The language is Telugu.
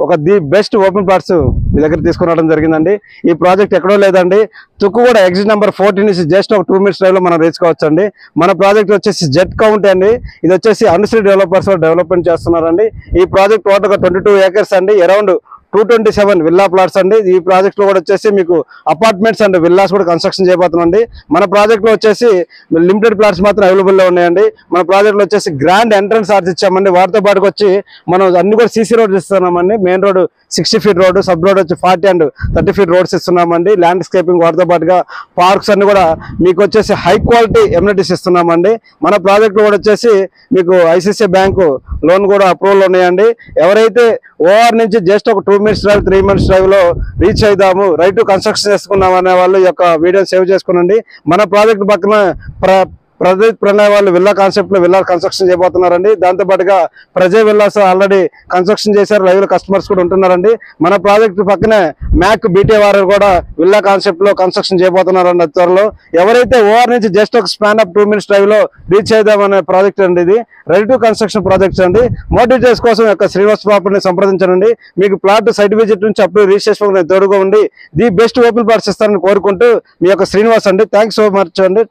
ఒక ది బెస్ట్ ఓపెన్ ప్లాట్స్ మీ దగ్గర తీసుకురావడం జరిగిందండి. ఈ ప్రాజెక్ట్ ఎక్కడో లేదండి, తుక్కుగూడ ఎగ్జిట్ నెంబర్ 14 నుంచి జస్ట్ ఒక 2 minutes డ్రైవ్ లో మనం రీచ్ కావచ్చు అండి. మన ప్రాజెక్ట్ వచ్చేసి జెట్ కౌంటీ అండి. ఇది వచ్చేసి అనుశ్రీ డెవలపర్స్ డెవలప్మెంట్ చేస్తున్నారండి. ఈ ప్రాజెక్ట్ టోటల్గా 22 acres అండి, అరౌండ్ 227 విల్లా ప్లాట్స్ అండి. ఈ ప్రాజెక్ట్ లో కూడా వచ్చేసి మీకు అపార్ట్మెంట్స్ అండ్ విల్లాస్ కూడా కన్స్ట్రక్షన్ చేయబోతున్నాండి. మన ప్రాజెక్ట్ లో వచ్చేసి లిమిటెడ్ ప్లాట్స్ మాత్రం అవైలబుల్ లో ఉన్నాయండి. మన ప్రాజెక్ట్ లో వచ్చేసి గ్రాండ్ ఎంట్రన్స్ ఆర్చ్ ఇచ్చామండి. వాటితో పాటుకు వచ్చి మనం అన్ని కూడా సీసీ రోడ్స్ ఇస్తున్నామండి. Main road 60 feet road, sub road వచ్చి 40 and 30 feet రోడ్స్ ఇస్తున్నామండి. ల్యాండ్స్కేపింగ్ వాటితో పాటుగా పార్క్స్ అన్ని కూడా మీకు వచ్చేసి హై క్వాలిటీ ఎమ్యూనిటీస్ ఇస్తున్నామండి. మన ప్రాజెక్ట్ లో కూడా వచ్చేసి మీకు ఐసిఐసిఐ బ్యాంకు లోన్ కూడా అప్రూవల్ ఉన్నాయండి. ఎవరైతే ఓఆర్ నుంచి జస్ట్ ఒక 2 minutes డ్రైవ్ 3 minutes డ్రైవ్ లో రీచ్ అయిదాము, రైట్ టు కన్స్ట్రక్షన్ చేసుకున్నాం అనే వాళ్ళు ఈ యొక్క వీడియో సేవ్ చేసుకునండి. మన ప్రాజెక్ట్ పక్కన ప్రదీప్ ప్రణయ్ వాళ్ళు విల్లా కాన్సెప్ట్ లో విల్లా కన్స్ట్రక్షన్ చేయబోతున్నారండి. దాంతో పాటుగా ప్రజా విల్లాస్ ఆల్రెడీ కన్స్ట్రక్షన్ చేశారు, లైవ్ లో కస్టమర్స్ కూడా ఉంటున్నారండి. మన ప్రాజెక్ట్ పక్కనే మ్యాక్ బీటీఆర్ కూడా విల్లా కాన్సెప్ట్ లో కన్స్ట్రక్షన్ చేయబోతున్నారండి త్వరలో. ఎవరైతే ఓఆర్ నుంచి జస్ట్ ఒక స్పాన్ అప్ 2 minutes డ్రైవ్ లో రీచ్ అయిదామనే ప్రాజెక్ట్ అండి. ఇది రెడీ టు కన్స్ట్రక్షన్ ప్రాజెక్ట్స్ అండి. మోర్ డీటెయిల్స్ కోసం యొక్క శ్రీనివాస్ ప్రాపర్టీని సంప్రదించండి. మీకు ప్లాట్ సైట్ విజిట్ నుంచి అప్పుడు రిజిస్ట్రేషన్ తోడుగా ఉండి ది బెస్ట్ ఓపెన్ ప్లాట్స్ ఇస్తారని కోరుకుంటూ మీ యొక్క శ్రీనివాస్ అండి. థ్యాంక్స్ సో మచ్ అండి.